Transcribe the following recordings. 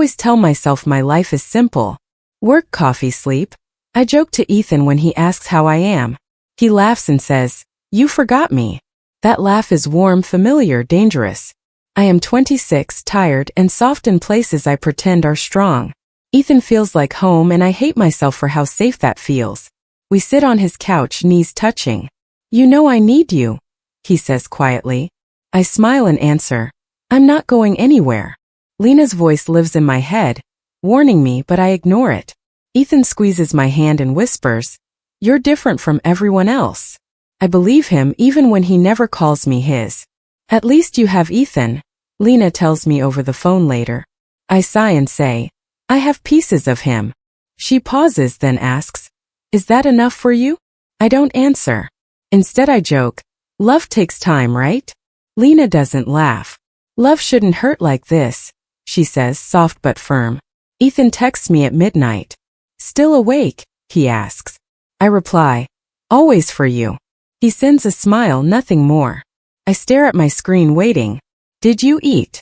always tell myself my life is simple. Work, coffee, sleep. I joke to Ethan when he asks how I am. He laughs and says, "You forgot me." That laugh is warm, familiar, dangerous. I am 26, tired, and soft in places I pretend are strong. Ethan feels like home, and I hate myself for how safe that feels. We sit on his couch, knees touching. "You know I need you," he says quietly. I smile and answer, "I'm not going anywhere." Lena's voice lives in my head, warning me, but I ignore it. Ethan squeezes my hand and whispers, "You're different from everyone else." I believe him even when he never calls me his. "At least you have Ethan," Lena tells me over the phone later. I sigh and say, "I have pieces of him." She pauses, then asks, "Is that enough for you?" I don't answer. Instead I joke, "Love takes time, right?" Lena doesn't laugh. "Love shouldn't hurt like this," she says, soft but firm. Ethan texts me at midnight. "Still awake?" he asks. I reply, "Always for you." He sends a smile, nothing more. I stare at my screen waiting. "Did you eat?"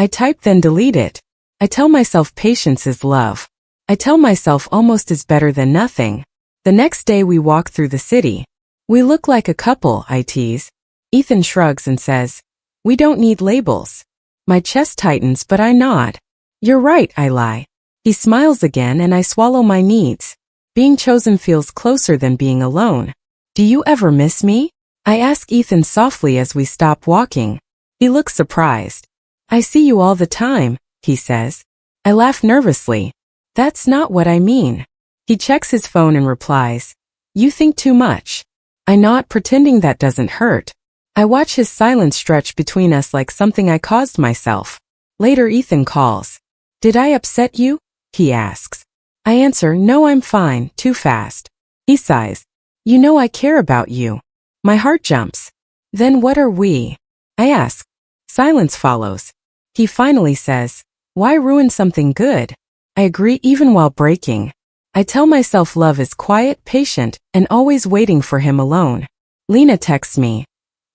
I type, then delete it. I tell myself patience is love. I tell myself almost is better than nothing. The next day we walk through the city. "We look like a couple," I tease. Ethan shrugs and says, "We don't need labels." My chest tightens, but I nod. "You're right," I lie. He smiles again and I swallow my needs. Being chosen feels closer than being alone. "Do you ever miss me?" I ask Ethan softly as we stop walking. He looks surprised. "I see you all the time," he says. I laugh nervously. "That's not what I mean." He checks his phone and replies, "You think too much." I nod, pretending that doesn't hurt. I watch his silence stretch between us like something I caused myself. Later Ethan calls. "Did I upset you?" he asks. I answer, "No, I'm fine," too fast. He sighs. "You know I care about you." My heart jumps. "Then what are we?" I ask. Silence follows. He finally says, "Why ruin something good?" I agree, even while breaking. I tell myself love is quiet, patient, and always waiting for him alone. Lena texts me,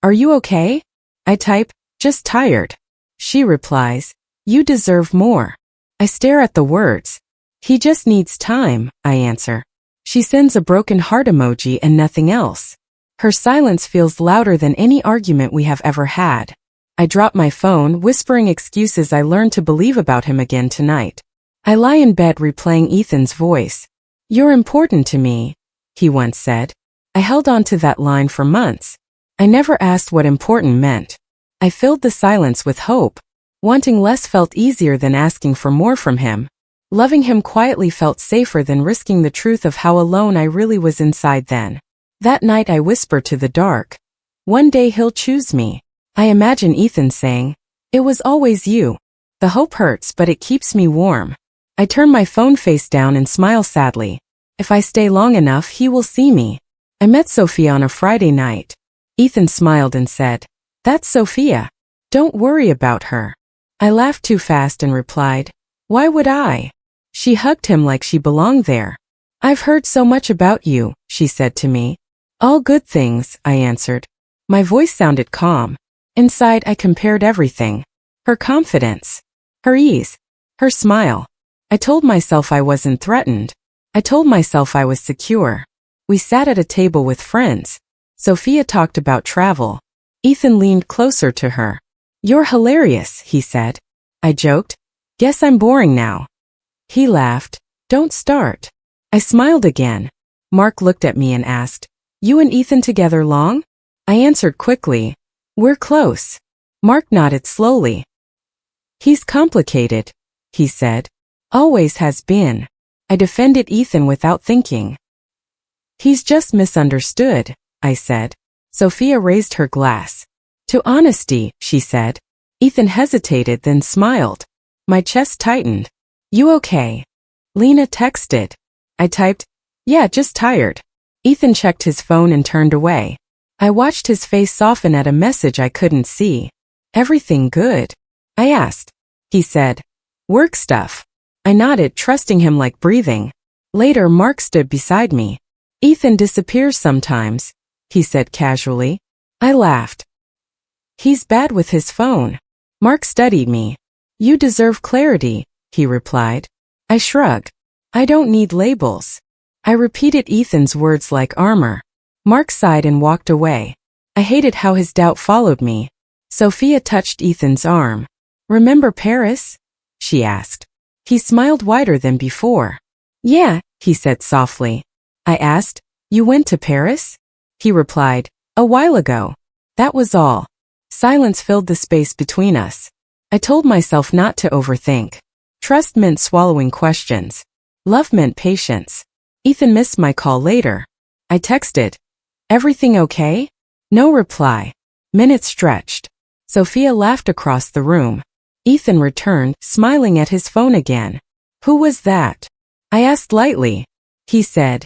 "Are you okay?" I type, "Just tired." She replies, "You deserve more." I stare at the words. "He just needs time," I answer. She sends a broken heart emoji and nothing else. Her silence feels louder than any argument we have ever had. I drop my phone, whispering excuses I learned to believe about him again tonight. I lie in bed replaying Ethan's voice. "You're important to me," he once said. I held on to that line for months. I never asked what important meant. I filled the silence with hope. Wanting less felt easier than asking for more from him. Loving him quietly felt safer than risking the truth of how alone I really was inside then. That night I whispered to the dark, "One day he'll choose me." I imagine Ethan saying, "It was always you." The hope hurts, but it keeps me warm. I turn my phone face down and smile sadly. If I stay long enough, he will see me. I met Sophia on a Friday night. Ethan smiled and said, "That's Sophia. Don't worry about her." I laughed too fast and replied, "Why would I?" She hugged him like she belonged there. "I've heard so much about you," she said to me. "All good things," I answered. My voice sounded calm. Inside I compared everything. Her confidence. Her ease. Her smile. I told myself I wasn't threatened. I told myself I was secure. We sat at a table with friends. Sophia talked about travel. Ethan leaned closer to her. "You're hilarious," he said. I joked, "Guess I'm boring now." He laughed. "Don't start." I smiled again. Mark looked at me and asked, "You and Ethan together long?" I answered quickly, "We're close." Mark nodded slowly. "He's complicated," he said. "Always has been." I defended Ethan without thinking. "He's just misunderstood," I said. Sophia raised her glass. "To honesty," she said. Ethan hesitated, then smiled. My chest tightened. "You okay?" Lena texted. I typed, "Yeah, just tired." Ethan checked his phone and turned away. I watched his face soften at a message I couldn't see. "Everything good?" I asked. He said, "Work stuff." I nodded, trusting him like breathing. Later, Mark stood beside me. "Ethan disappears sometimes," he said casually. I laughed. "He's bad with his phone." Mark studied me. "You deserve clarity," he replied. I shrugged. I don't need labels. I repeated Ethan's words like armor. Mark sighed and walked away. I hated how his doubt followed me. Sophia touched Ethan's arm. Remember Paris? She asked. He smiled wider than before. Yeah, he said softly. I asked, You went to Paris? He replied, A while ago. That was all. Silence filled the space between us. I told myself not to overthink. Trust meant swallowing questions. Love meant patience. Ethan missed my call later. I texted. Everything okay? No reply. Minutes stretched. Sophia laughed across the room. Ethan returned, smiling at his phone again. Who was that? I asked lightly. He said,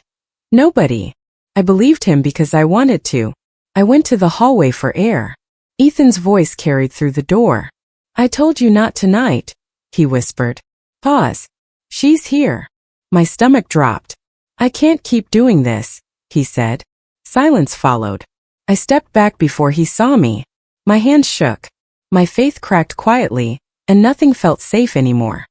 Nobody. I believed him because I wanted to. I went to the hallway for air. Ethan's voice carried through the door. I told you not tonight, he whispered. Pause. She's here. My stomach dropped. I can't keep doing this, he said. Silence followed. I stepped back before he saw me. My hands shook. My faith cracked quietly, and nothing felt safe anymore.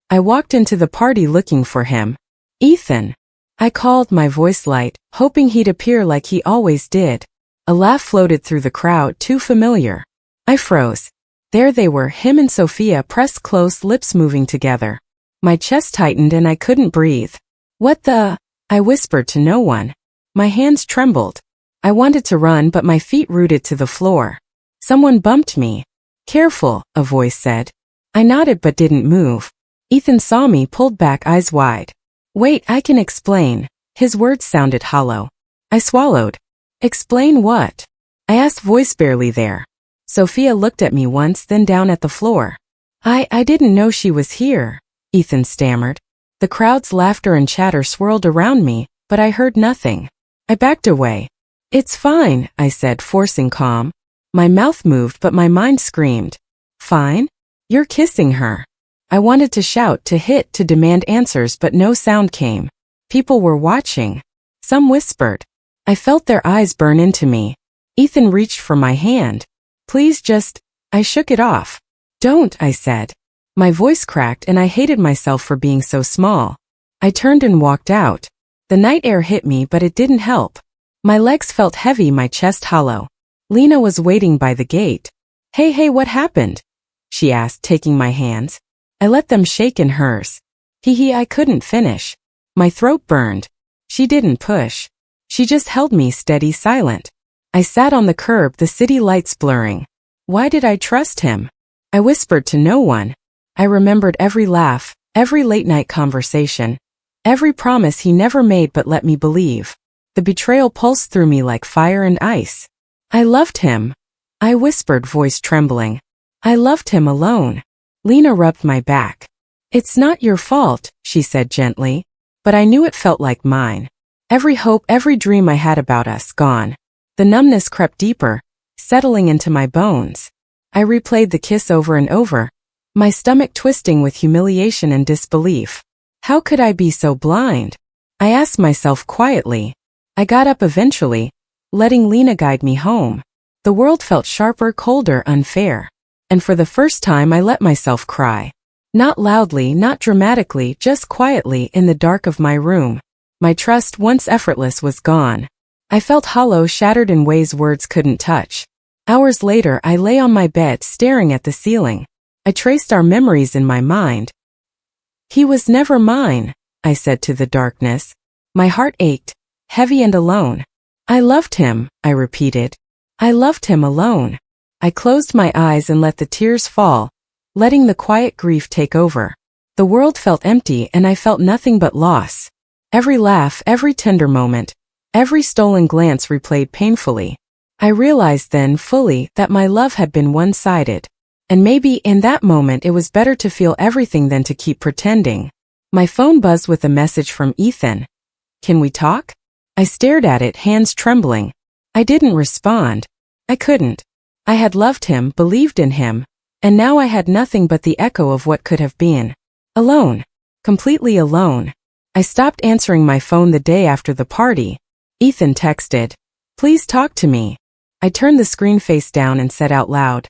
I walked into the party looking for him. Ethan. I called, my voice light, hoping he'd appear like he always did. A laugh floated through the crowd, too familiar. I froze. There they were, him and Sophia pressed close, lips moving together. My chest tightened and I couldn't breathe. What the? I whispered to no one. My hands trembled. I wanted to run, but my feet rooted to the floor. Someone bumped me. Careful, a voice said. I nodded but didn't move. Ethan saw me, pulled back, eyes wide. Wait, I can explain. His words sounded hollow. I swallowed. Explain what? I asked, voice barely there. Sophia looked at me once, then down at the floor. I didn't know she was here, Ethan stammered. The crowd's laughter and chatter swirled around me, but I heard nothing. I backed away. It's fine, I said, forcing calm. My mouth moved, but my mind screamed. Fine? You're kissing her. I wanted to shout, to hit, to demand answers, but no sound came. People were watching. Some whispered. I felt their eyes burn into me. Ethan reached for my hand. Please just... I shook it off. Don't, I said. My voice cracked and I hated myself for being so small. I turned and walked out. The night air hit me, but it didn't help. My legs felt heavy, my chest hollow. Lena was waiting by the gate. Hey, what happened? She asked, taking my hands. I let them shake in hers. I couldn't finish. My throat burned. She didn't push. She just held me steady, silent. I sat on the curb, the city lights blurring. Why did I trust him? I whispered to no one. I remembered every laugh, every late-night conversation, every promise he never made but let me believe. The betrayal pulsed through me like fire and ice. I loved him. I whispered, voice trembling. I loved him alone. Lena rubbed my back. It's not your fault, she said gently, but I knew it felt like mine. Every hope, every dream I had about us, gone. The numbness crept deeper, settling into my bones. I replayed the kiss over and over, my stomach twisting with humiliation and disbelief. How could I be so blind? I asked myself quietly. I got up eventually, letting Lena guide me home. The world felt sharper, colder, unfair. And for the first time I let myself cry. Not loudly, not dramatically, just quietly in the dark of my room. My trust, once effortless, was gone. I felt hollow, shattered in ways words couldn't touch. Hours later, I lay on my bed, staring at the ceiling. I traced our memories in my mind. He was never mine, I said to the darkness. My heart ached, heavy and alone. I loved him, I repeated. I loved him alone. I closed my eyes and let the tears fall, letting the quiet grief take over. The world felt empty and I felt nothing but loss. Every laugh, every tender moment, every stolen glance replayed painfully. I realized then fully that my love had been one-sided. And maybe in that moment it was better to feel everything than to keep pretending. My phone buzzed with a message from Ethan. Can we talk? I stared at it, hands trembling. I didn't respond. I couldn't. I had loved him, believed in him, and now I had nothing but the echo of what could have been. Alone. Completely alone. I stopped answering my phone the day after the party. Ethan texted, "Please talk to me." I turned the screen face down and said out loud,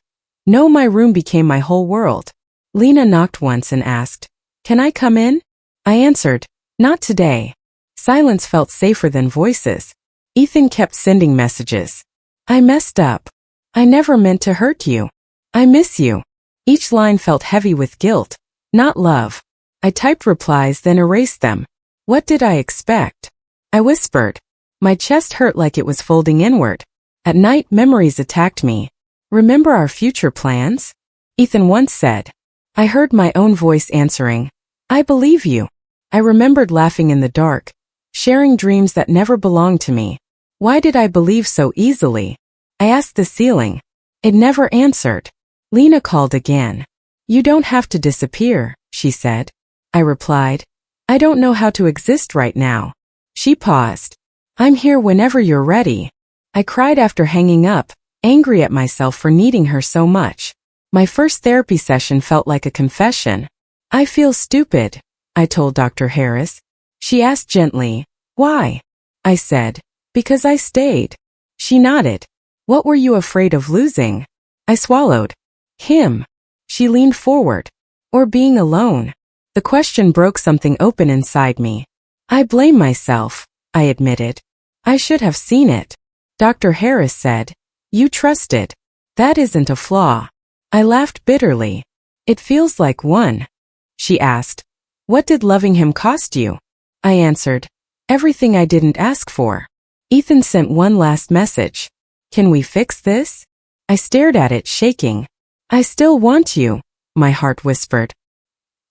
"No." My room became my whole world. Lena knocked once and asked, Can I come in? I answered, not today. Silence felt safer than voices. Ethan kept sending messages. I messed up. I never meant to hurt you. I miss you. Each line felt heavy with guilt, not love. I typed replies then erased them. What did I expect? I whispered. My chest hurt like it was folding inward. At night, memories attacked me. Remember our future plans? Ethan once said. I heard my own voice answering. I believe you. I remembered laughing in the dark, sharing dreams that never belonged to me. Why did I believe so easily? I asked the ceiling. It never answered. Lena called again. You don't have to disappear, she said. I replied. I don't know how to exist right now. She paused. I'm here whenever you're ready. I cried after hanging up, angry at myself for needing her so much. My first therapy session felt like a confession. I feel stupid, I told Dr. Harris. She asked gently, why? I said, because I stayed. She nodded. What were you afraid of losing? I swallowed. Him. She leaned forward. Or being alone. The question broke something open inside me. I blame myself, I admitted. I should have seen it. Dr. Harris said, you trusted. That isn't a flaw. I laughed bitterly. It feels like one. She asked, what did loving him cost you? I answered, everything I didn't ask for. Ethan sent one last message. Can we fix this? I stared at it, shaking. I still want you, my heart whispered.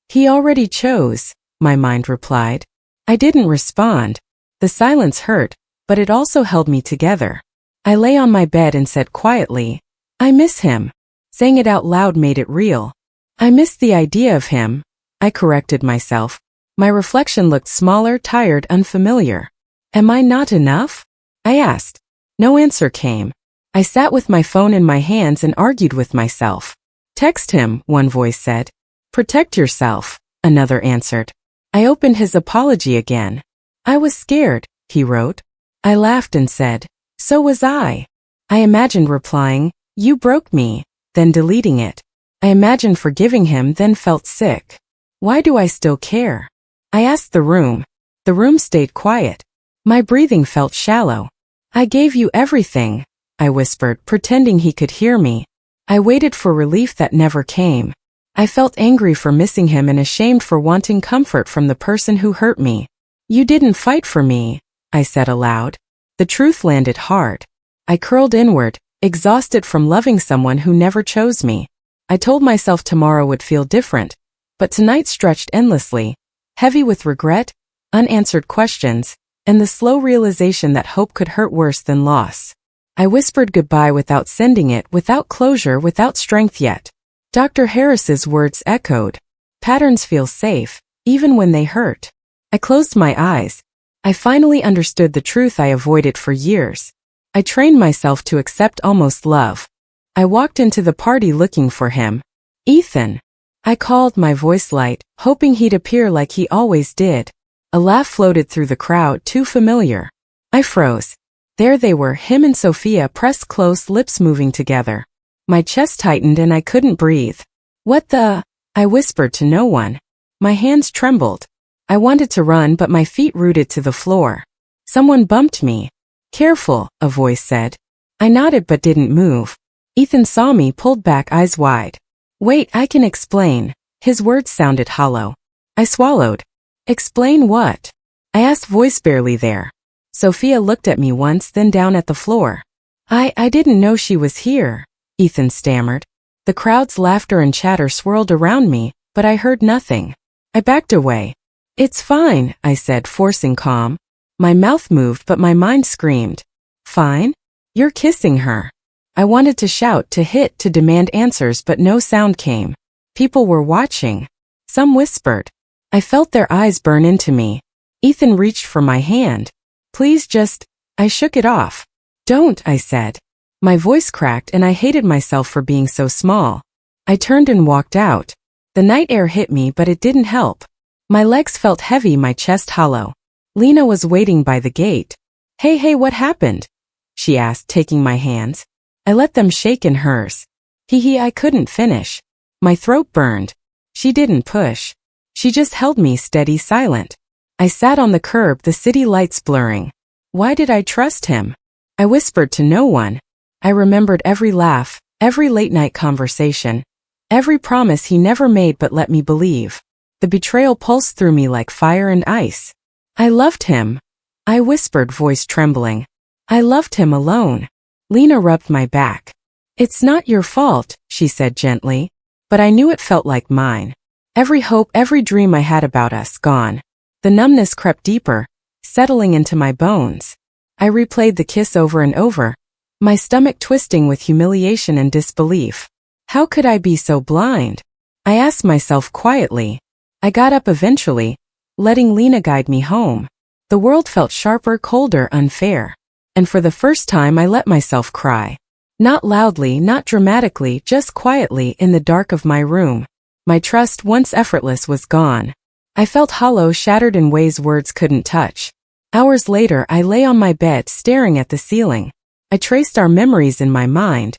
He already chose, my mind replied. I didn't respond. The silence hurt, but it also held me together. I lay on my bed and said quietly, I miss him. Saying it out loud made it real. I miss the idea of him. I corrected myself. My reflection looked smaller, tired, unfamiliar. Am I not enough? I asked. No answer came. I sat with my phone in my hands and argued with myself. Text him, one voice said. Protect yourself, another answered. I opened his apology again. I was scared, he wrote. I laughed and said, so was I. I imagined replying, you broke me, then deleting it. I imagined forgiving him, then felt sick. Why do I still care? I asked the room. The room stayed quiet. My breathing felt shallow. I gave you everything, I whispered, pretending he could hear me. I waited for relief that never came. I felt angry for missing him and ashamed for wanting comfort from the person who hurt me. You didn't fight for me, I said aloud. The truth landed hard. I curled inward, exhausted from loving someone who never chose me. I told myself tomorrow would feel different, but tonight stretched endlessly, heavy with regret, unanswered questions, and the slow realization that hope could hurt worse than loss. I whispered goodbye without sending it, without closure, without strength yet. Dr. Harris's words echoed. Patterns feel safe, even when they hurt. I closed my eyes. I finally understood the truth I avoided for years. I trained myself to accept almost love. I walked into the party looking for him. Ethan. I called, my voice light, hoping he'd appear like he always did. A laugh floated through the crowd, too familiar. I froze. There they were, him and Sophia pressed close, lips moving together. My chest tightened and I couldn't breathe. What the? I whispered to no one. My hands trembled. I wanted to run, but my feet rooted to the floor. Someone bumped me. Careful, a voice said. I nodded but didn't move. Ethan saw me, pulled back, eyes wide. Wait, I can explain. His words sounded hollow. I swallowed. Explain what? I asked, voice barely there. Sophia looked at me once, then down at the floor. I didn't know she was here, Ethan stammered. The crowd's laughter and chatter swirled around me, but I heard nothing. I backed away. It's fine, I said, forcing calm. My mouth moved, but my mind screamed. Fine? You're kissing her. I wanted to shout, to hit, to demand answers, but no sound came. People were watching. Some whispered. I felt their eyes burn into me. Ethan reached for my hand. Please just... I shook it off. Don't, I said. My voice cracked and I hated myself for being so small. I turned and walked out. The night air hit me, but it didn't help. My legs felt heavy, my chest hollow. Lena was waiting by the gate. Hey, what happened? She asked, taking my hands. I let them shake in hers. I couldn't finish. My throat burned. She didn't push. She just held me steady, silent. I sat on the curb, the city lights blurring. Why did I trust him? I whispered to no one. I remembered every laugh, every late-night conversation, every promise he never made but let me believe. The betrayal pulsed through me like fire and ice. I loved him. I whispered, voice trembling. I loved him alone. Lena rubbed my back. It's not your fault, she said gently. But I knew it felt like mine. Every hope, every dream I had about us, gone. The numbness crept deeper, settling into my bones. I replayed the kiss over and over, my stomach twisting with humiliation and disbelief. How could I be so blind? I asked myself quietly. I got up eventually, letting Lena guide me home. The world felt sharper, colder, unfair. And for the first time I let myself cry. Not loudly, not dramatically, just quietly in the dark of my room. My trust, once effortless, was gone. I felt hollow, shattered in ways words couldn't touch. Hours later I lay on my bed staring at the ceiling. I traced our memories in my mind.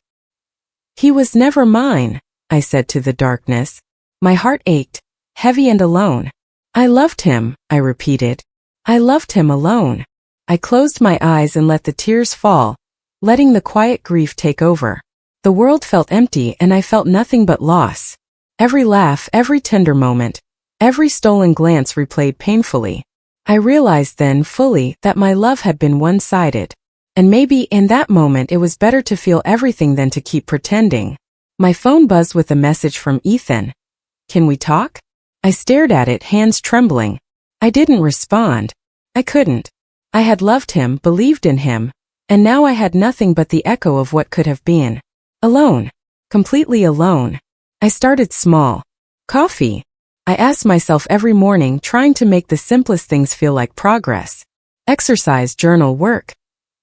He was never mine, I said to the darkness. My heart ached, heavy and alone. I loved him, I repeated. I loved him alone. I closed my eyes and let the tears fall, letting the quiet grief take over. The world felt empty and I felt nothing but loss. Every laugh, every tender moment, every stolen glance replayed painfully. I realized then fully that my love had been one-sided. And maybe in that moment it was better to feel everything than to keep pretending. My phone buzzed with a message from Ethan. Can we talk? I stared at it, hands trembling. I didn't respond. I couldn't. I had loved him, believed in him, and now I had nothing but the echo of what could have been. Alone. Completely alone. I started small. Coffee. I asked myself every morning, trying to make the simplest things feel like progress. Exercise, journal, work.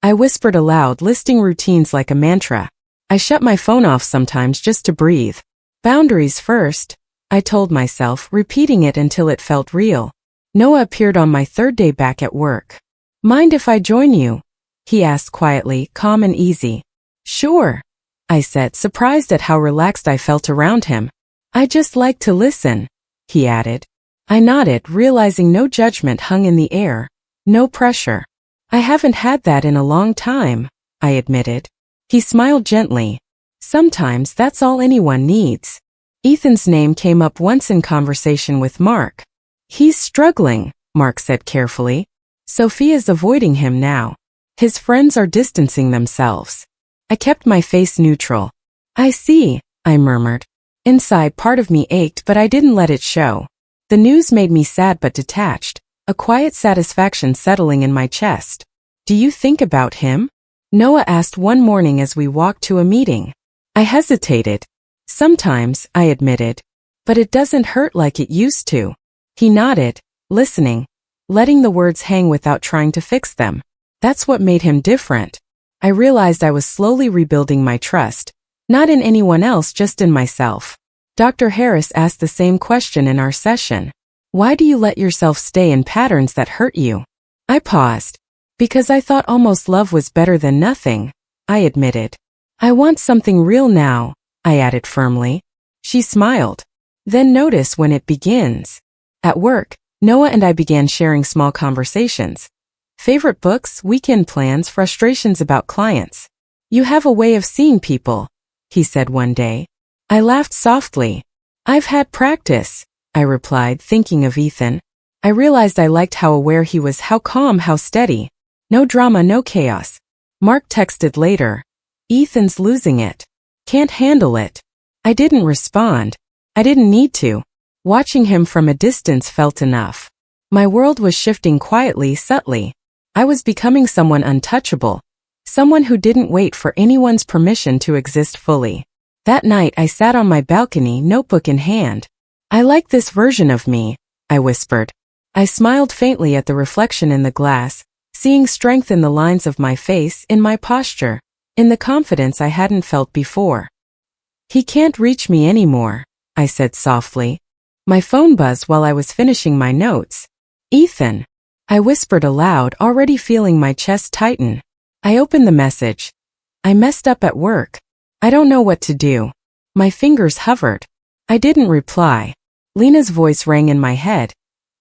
I whispered aloud, listing routines like a mantra. I shut my phone off sometimes just to breathe. Boundaries first, I told myself, repeating it until it felt real. Noah appeared on my third day back at work. Mind if I join you? He asked quietly, calm and easy. Sure, I said, surprised at how relaxed I felt around him. I just like to listen, he added. I nodded, realizing no judgment hung in the air, no pressure. I haven't had that in a long time, I admitted. He smiled gently. Sometimes that's all anyone needs. Ethan's name came up once in conversation with Mark. He's struggling, Mark said carefully. Sophia's avoiding him now. His friends are distancing themselves. I kept my face neutral. I see, I murmured. Inside, part of me ached, but I didn't let it show. The news made me sad but detached, a quiet satisfaction settling in my chest. Do you think about him? Noah asked one morning as we walked to a meeting. I hesitated. Sometimes, I admitted. But it doesn't hurt like it used to. He nodded, listening, letting the words hang without trying to fix them. That's what made him different. I realized I was slowly rebuilding my trust, not in anyone else, just in myself. Dr. Harris asked the same question in our session. Why do you let yourself stay in patterns that hurt you? I paused. Because I thought almost love was better than nothing, I admitted. I want something real now, I added firmly. She smiled. Then notice when it begins. At work, Noah and I began sharing small conversations. Favorite books, weekend plans, frustrations about clients. You have a way of seeing people, he said one day. I laughed softly. I've had practice, I replied, thinking of Ethan. I realized I liked how aware he was, how calm, how steady. No drama, no chaos. Mark texted later. Ethan's losing it. Can't handle it. I didn't respond. I didn't need to. Watching him from a distance felt enough. My world was shifting quietly, subtly. I was becoming someone untouchable. Someone who didn't wait for anyone's permission to exist fully. That night I sat on my balcony, notebook in hand. I like this version of me, I whispered. I smiled faintly at the reflection in the glass, seeing strength in the lines of my face, in my posture, in the confidence I hadn't felt before. He can't reach me anymore, I said softly. My phone buzzed while I was finishing my notes. Ethan, I whispered aloud, already feeling my chest tighten. I opened the message. I messed up at work. I don't know what to do. My fingers hovered. I didn't reply. Lena's voice rang in my head.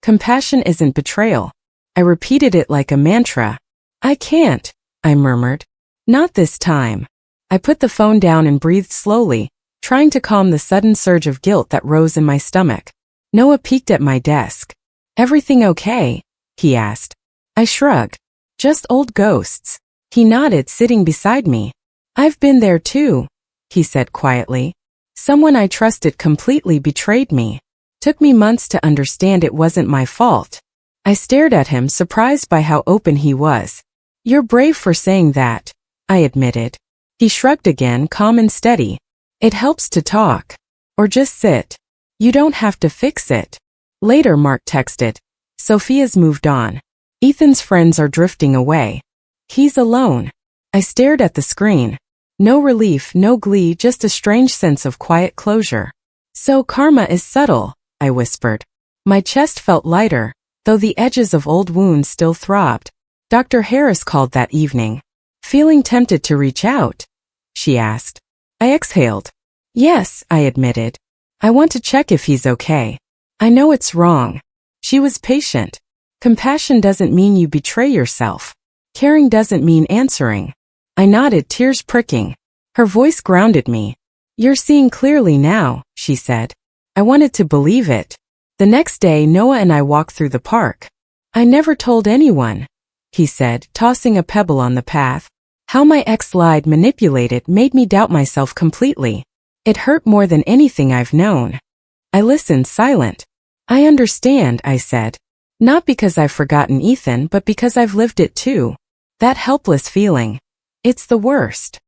Compassion isn't betrayal. I repeated it like a mantra. I can't, I murmured. Not this time. I put the phone down and breathed slowly, trying to calm the sudden surge of guilt that rose in my stomach. Noah peeked at my desk. Everything okay? He asked. I shrugged. Just old ghosts. He nodded, sitting beside me. I've been there too, he said quietly. Someone I trusted completely betrayed me. Took me months to understand it wasn't my fault. I stared at him, surprised by how open he was. You're brave for saying that, I admitted. He shrugged again, calm and steady. It helps to talk. Or just sit. You don't have to fix it. Later, Mark texted. Sophia's moved on. Ethan's friends are drifting away. He's alone. I stared at the screen. No relief, no glee, just a strange sense of quiet closure. So karma is subtle, I whispered. My chest felt lighter, though the edges of old wounds still throbbed. Dr. Harris called that evening. Feeling tempted to reach out? She asked. I exhaled. Yes, I admitted. I want to check if he's okay. I know it's wrong. She was patient. Compassion doesn't mean you betray yourself. Caring doesn't mean answering. I nodded, tears pricking. Her voice grounded me. You're seeing clearly now, she said. I wanted to believe it. The next day, Noah and I walked through the park. I never told anyone, he said, tossing a pebble on the path. How my ex lied, manipulated, made me doubt myself completely. It hurt more than anything I've known. I listened, silent. I understand, I said. Not because I've forgotten Ethan, but because I've lived it too. That helpless feeling. It's the worst.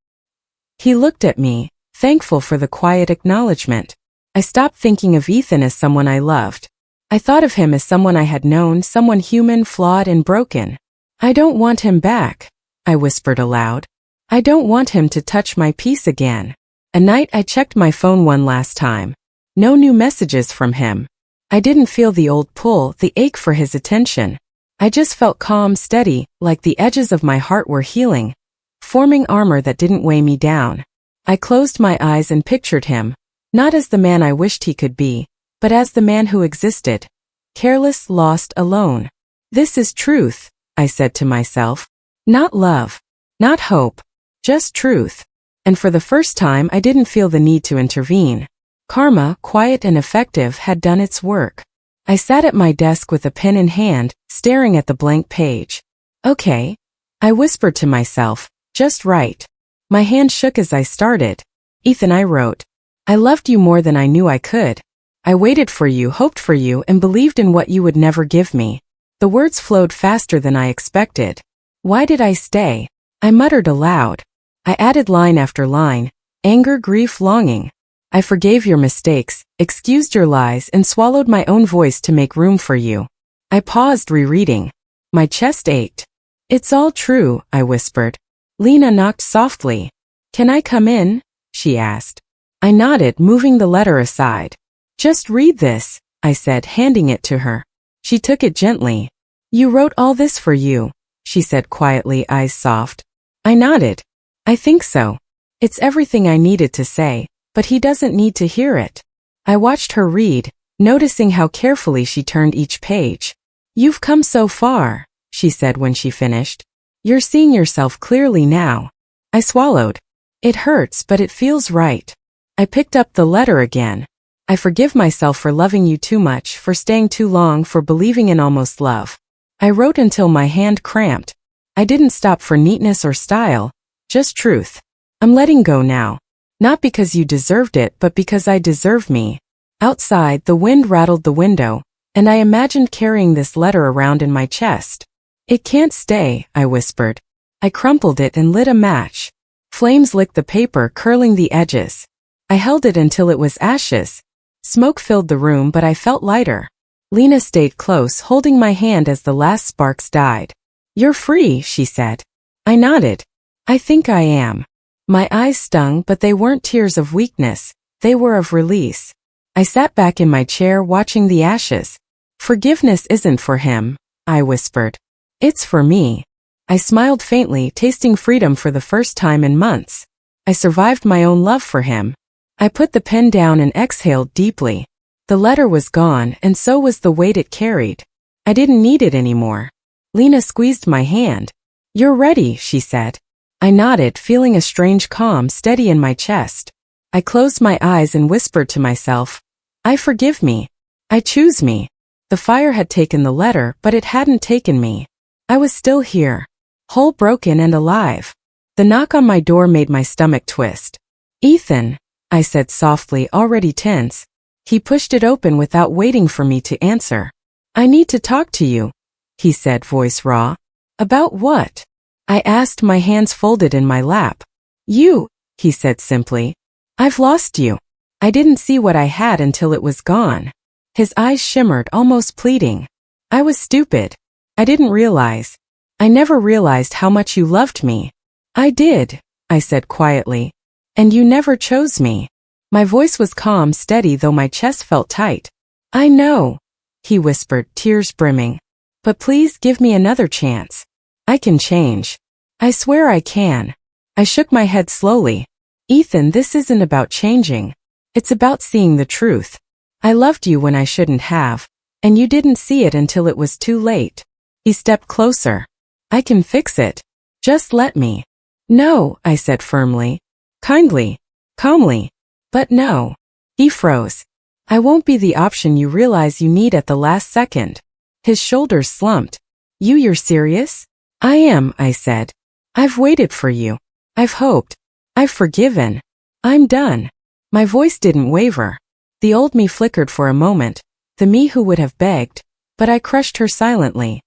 He looked at me, thankful for the quiet acknowledgement. I stopped thinking of Ethan as someone I loved. I thought of him as someone I had known, someone human, flawed and broken. I don't want him back, I whispered aloud. I don't want him to touch my peace again. At night I checked my phone one last time. No new messages from him. I didn't feel the old pull, the ache for his attention. I just felt calm, steady, like the edges of my heart were healing, forming armor that didn't weigh me down. I closed my eyes and pictured him, not as the man I wished he could be, but as the man who existed. Careless, lost, alone. This is truth, I said to myself. Not love. Not hope. Just truth. And for the first time I didn't feel the need to intervene. Karma, quiet and effective, had done its work. I sat at my desk with a pen in hand, staring at the blank page. Okay, I whispered to myself, just right. My hand shook as I started. Ethan, I wrote. I loved you more than I knew I could. I waited for you, hoped for you, and believed in what you would never give me. The words flowed faster than I expected. Why did I stay? I muttered aloud. I added line after line, anger, grief, longing. I forgave your mistakes, excused your lies, and swallowed my own voice to make room for you. I paused, rereading. My chest ached. It's all true, I whispered. Lena knocked softly. Can I come in? She asked. I nodded, moving the letter aside. Just read this, I said, handing it to her. She took it gently. You wrote all this for you, she said quietly, eyes soft. I nodded. I think so. It's everything I needed to say. But he doesn't need to hear it. I watched her read, noticing how carefully she turned each page. You've come so far, she said when she finished. You're seeing yourself clearly now. I swallowed. It hurts, but it feels right. I picked up the letter again. I forgive myself for loving you too much, for staying too long, for believing in almost love. I wrote until my hand cramped. I didn't stop for neatness or style, just truth. I'm letting go now. Not because you deserved it, but because I deserve me. Outside, the wind rattled the window, and I imagined carrying this letter around in my chest. It can't stay, I whispered. I crumpled it and lit a match. Flames licked the paper, curling the edges. I held it until it was ashes. Smoke filled the room, but I felt lighter. Lena stayed close, holding my hand as the last sparks died. You're free, she said. I nodded. I think I am. My eyes stung, but they weren't tears of weakness. They were of release. I sat back in my chair, watching the ashes. Forgiveness isn't for him, I whispered. It's for me. I smiled faintly, tasting freedom for the first time in months. I survived my own love for him. I put the pen down and exhaled deeply. The letter was gone, and so was the weight it carried. I didn't need it anymore. Lena squeezed my hand. "You're ready," she said. I nodded, feeling a strange calm steady in my chest. I closed my eyes and whispered to myself, "I forgive me. I choose me." The fire had taken the letter, but it hadn't taken me. I was still here, whole, broken, and alive. The knock on my door made my stomach twist. "Ethan," I said softly, already tense. He pushed it open without waiting for me to answer. "I need to talk to you," he said, voice raw. "About what?" I asked, my hands folded in my lap. "You," he said simply. "I've lost you. I didn't see what I had until it was gone." His eyes shimmered, almost pleading. "I was stupid. I didn't realize. I never realized how much you loved me." "I did," I said quietly. "And you never chose me." My voice was calm, steady, though my chest felt tight. "I know," he whispered, tears brimming. "But please give me another chance. I can change. I swear I can." I shook my head slowly. "Ethan, this isn't about changing. It's about seeing the truth. I loved you when I shouldn't have, and you didn't see it until it was too late." He stepped closer. "I can fix it. Just let me." "No," I said firmly. Kindly. Calmly. "But no." He froze. "I won't be the option you realize you need at the last second." His shoulders slumped. You're serious?" "I am," I said. "I've waited for you. I've hoped. I've forgiven. I'm done." My voice didn't waver. The old me flickered for a moment, the me who would have begged, but I crushed her silently.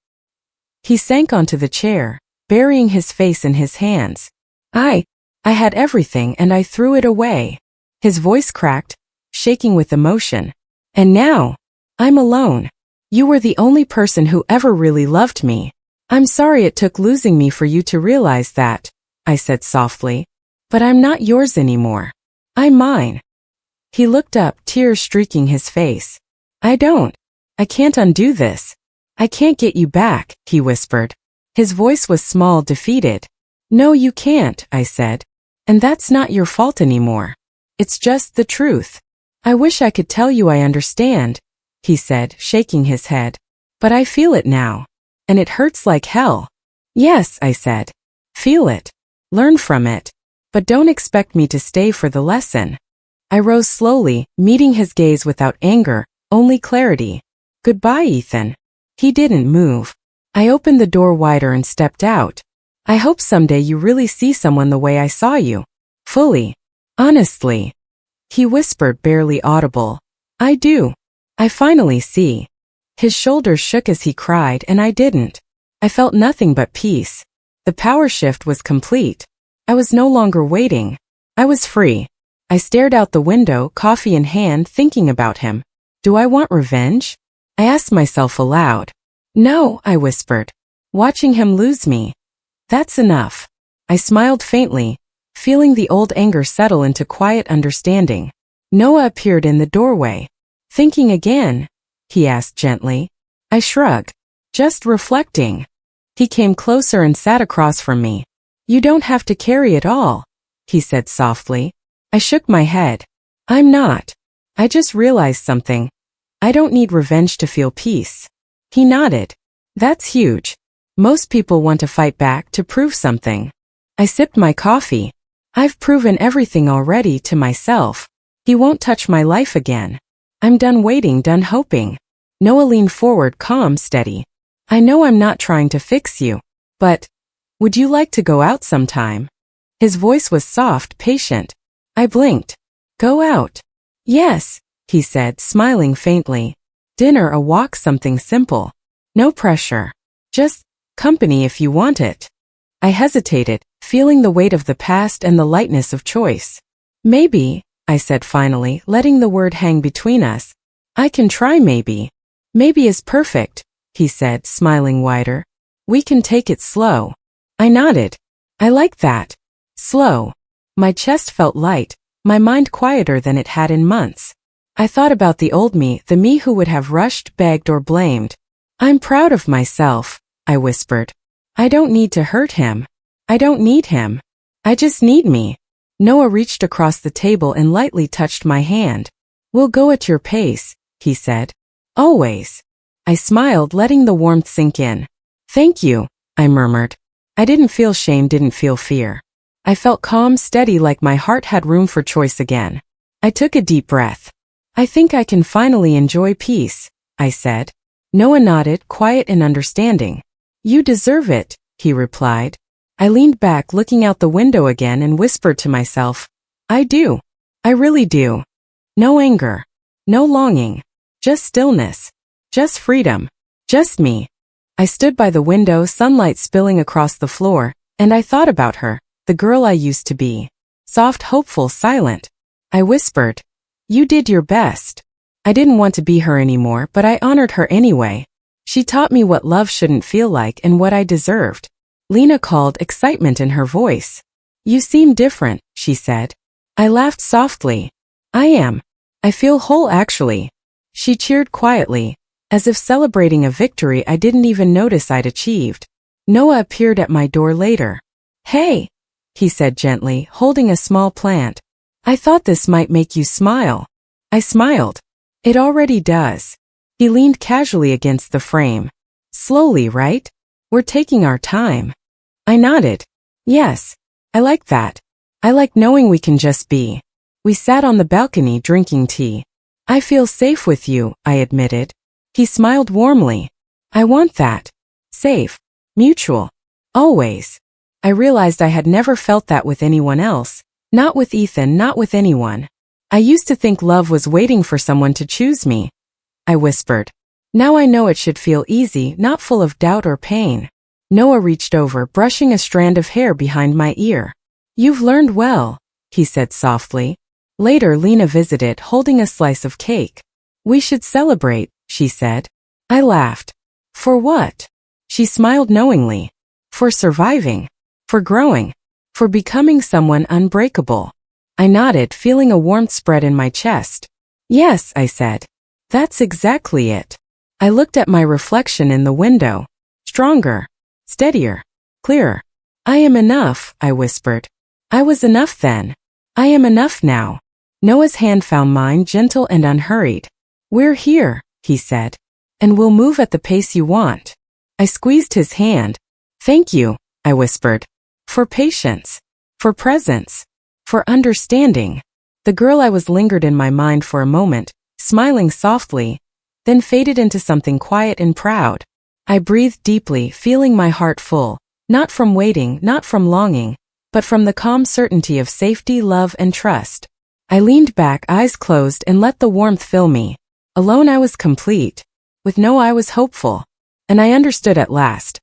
He sank onto the chair, burying his face in his hands. I had everything and I threw it away." His voice cracked, shaking with emotion. "And now, I'm alone. You were the only person who ever really loved me. I'm sorry it took losing me for you to realize that," I said softly. "But I'm not yours anymore. I'm mine." He looked up, tears streaking his face. I can't undo this. I can't get you back," he whispered. His voice was small, defeated. "No, you can't," I said. "And that's not your fault anymore. It's just the truth. I wish I could tell you I understand," he said, shaking his head. "But I feel it now. And it hurts like hell." "Yes," I said. "Feel it. Learn from it. But don't expect me to stay for the lesson." I rose slowly, meeting his gaze without anger, only clarity. "Goodbye, Ethan." He didn't move. I opened the door wider and stepped out. "I hope someday you really see someone the way I saw you. Fully. Honestly." He whispered, barely audible. "I do. I finally see." His shoulders shook as he cried, and I didn't. I felt nothing but peace. The power shift was complete. I was no longer waiting. I was free. I stared out the window, coffee in hand, thinking about him. Do I want revenge? I asked myself aloud. "No," I whispered. "Watching him lose me. That's enough." I smiled faintly, feeling the old anger settle into quiet understanding. Noah appeared in the doorway. "Thinking again?" he asked gently. I shrugged. "Just reflecting." He came closer and sat across from me. "You don't have to carry it all," he said softly. I shook my head. "I'm not. I just realized something. I don't need revenge to feel peace." He nodded. "That's huge. Most people want to fight back to prove something." I sipped my coffee. "I've proven everything already to myself. He won't touch my life again. I'm done waiting, done hoping." Noah leaned forward, calm, steady. "I know I'm not trying to fix you, but would you like to go out sometime?" His voice was soft, patient. I blinked. "Go out?" "Yes," he said, smiling faintly. "Dinner, a walk, something simple. No pressure. Just company if you want it." I hesitated, feeling the weight of the past and the lightness of choice. "Maybe," I said finally, letting the word hang between us. "I can try maybe." "Maybe is perfect," he said, smiling wider. "We can take it slow." I nodded. I like that. Slow. My chest felt light, my mind quieter than it had in months. I thought about the old me, the me who would have rushed, begged, or blamed. "I'm proud of myself," I whispered. "I don't need to hurt him. I don't need him. I just need me." Noah reached across the table and lightly touched my hand. "We'll go at your pace," he said. Always. I smiled, letting the warmth sink in. Thank you, I murmured. I didn't feel shame, didn't feel fear. I felt calm, steady, like my heart had room for choice again. I took a deep breath. I think I can finally enjoy peace, I said. Noah nodded, quiet and understanding. You deserve it, he replied. I leaned back, looking out the window again, and whispered to myself, I do. I really do. No anger. No longing. Just stillness. Just freedom. Just me. I stood by the window, sunlight spilling across the floor, and I thought about her, the girl I used to be. Soft, hopeful, silent. I whispered, You did your best. I didn't want to be her anymore, but I honored her anyway. She taught me what love shouldn't feel like and what I deserved. Lena called, excitement in her voice. You seem different, she said. I laughed softly. I am. I feel whole actually. She cheered quietly, as if celebrating a victory I didn't even notice I'd achieved. Noah appeared at my door later. Hey, he said gently, holding a small plant. I thought this might make you smile. I smiled. It already does. He leaned casually against the frame. Slowly, right? We're taking our time. I nodded. Yes. I like that. I like knowing we can just be. We sat on the balcony drinking tea. I feel safe with you, I admitted. He smiled warmly. I want that. Safe. Mutual. Always. I realized I had never felt that with anyone else. Not with Ethan, not with anyone. I used to think love was waiting for someone to choose me. I whispered. Now I know it should feel easy, not full of doubt or pain. Noah reached over, brushing a strand of hair behind my ear. You've learned well, he said softly. Later, Lena visited, holding a slice of cake. We should celebrate, she said. I laughed. For what? She smiled knowingly. For surviving. For growing. For becoming someone unbreakable. I nodded, feeling a warmth spread in my chest. Yes, I said. That's exactly it. I looked at my reflection in the window. Stronger. Steadier. Clearer. I am enough, I whispered. I was enough then. I am enough now. Noah's hand found mine, gentle and unhurried. We're here, he said. And we'll move at the pace you want. I squeezed his hand. Thank you, I whispered. For patience. For presence. For understanding. The girl I was lingered in my mind for a moment, smiling softly, then faded into something quiet and proud. I breathed deeply, feeling my heart full, not from waiting, not from longing, but from the calm certainty of safety, love, and trust. I leaned back, eyes closed, and let the warmth fill me. Alone I was complete. With Noah I was hopeful. And I understood at last.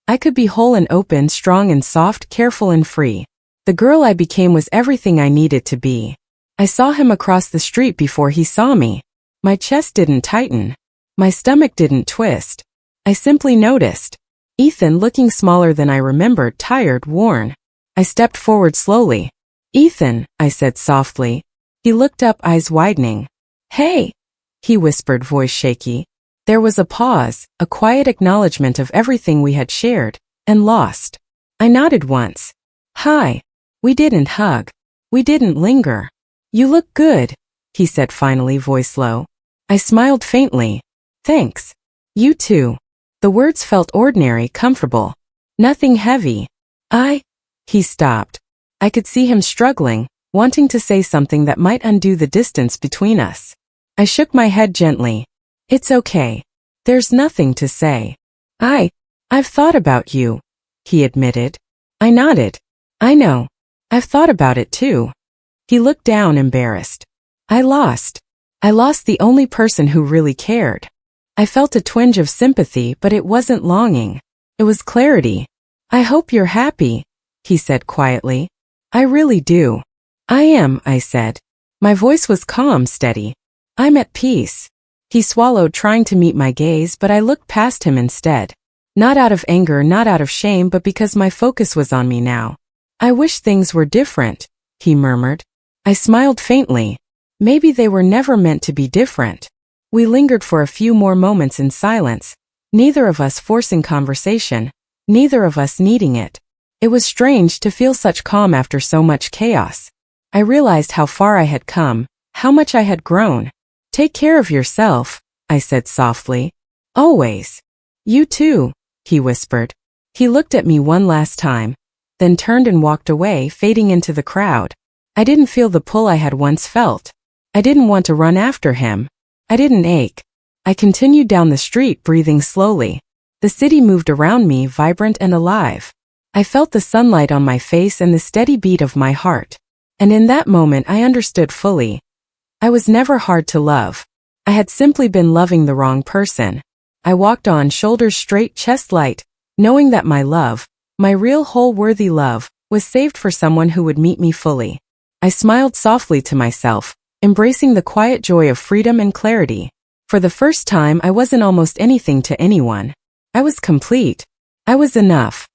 I could be whole and open, strong and soft, careful and free. The girl I became was everything I needed to be. I saw him across the street before he saw me. My chest didn't tighten. My stomach didn't twist. I simply noticed. Ethan, looking smaller than I remembered, tired, worn. I stepped forward slowly. Ethan, I said softly. He looked up, eyes widening. Hey, he whispered, voice shaky. There was a pause, a quiet acknowledgement of everything we had shared and lost. I nodded once. Hi. We didn't hug. We didn't linger. You look good, he said finally, voice low. I smiled faintly. Thanks. You too. The words felt ordinary, comfortable. Nothing heavy. He stopped. I could see him struggling, wanting to say something that might undo the distance between us. I shook my head gently. It's okay. There's nothing to say. I've thought about you, he admitted. I nodded. I know. I've thought about it too. He looked down, embarrassed. I lost the only person who really cared. I felt a twinge of sympathy, but it wasn't longing. It was clarity. I hope you're happy, he said quietly. I really do. I am, I said. My voice was calm, steady. I'm at peace. He swallowed, trying to meet my gaze, but I looked past him instead. Not out of anger, not out of shame, but because my focus was on me now. I wish things were different, he murmured. I smiled faintly. Maybe they were never meant to be different. We lingered for a few more moments in silence, neither of us forcing conversation, neither of us needing it. It was strange to feel such calm after so much chaos. I realized how far I had come, how much I had grown. Take care of yourself, I said softly. Always. You too, he whispered. He looked at me one last time, then turned and walked away, fading into the crowd. I didn't feel the pull I had once felt. I didn't want to run after him. I didn't ache. I continued down the street, breathing slowly. The city moved around me, vibrant and alive. I felt the sunlight on my face and the steady beat of my heart. And in that moment I understood fully. I was never hard to love. I had simply been loving the wrong person. I walked on, shoulders straight, chest light, knowing that my love, my real whole worthy love, was saved for someone who would meet me fully. I smiled softly to myself, embracing the quiet joy of freedom and clarity. For the first time I wasn't almost anything to anyone. I was complete. I was enough.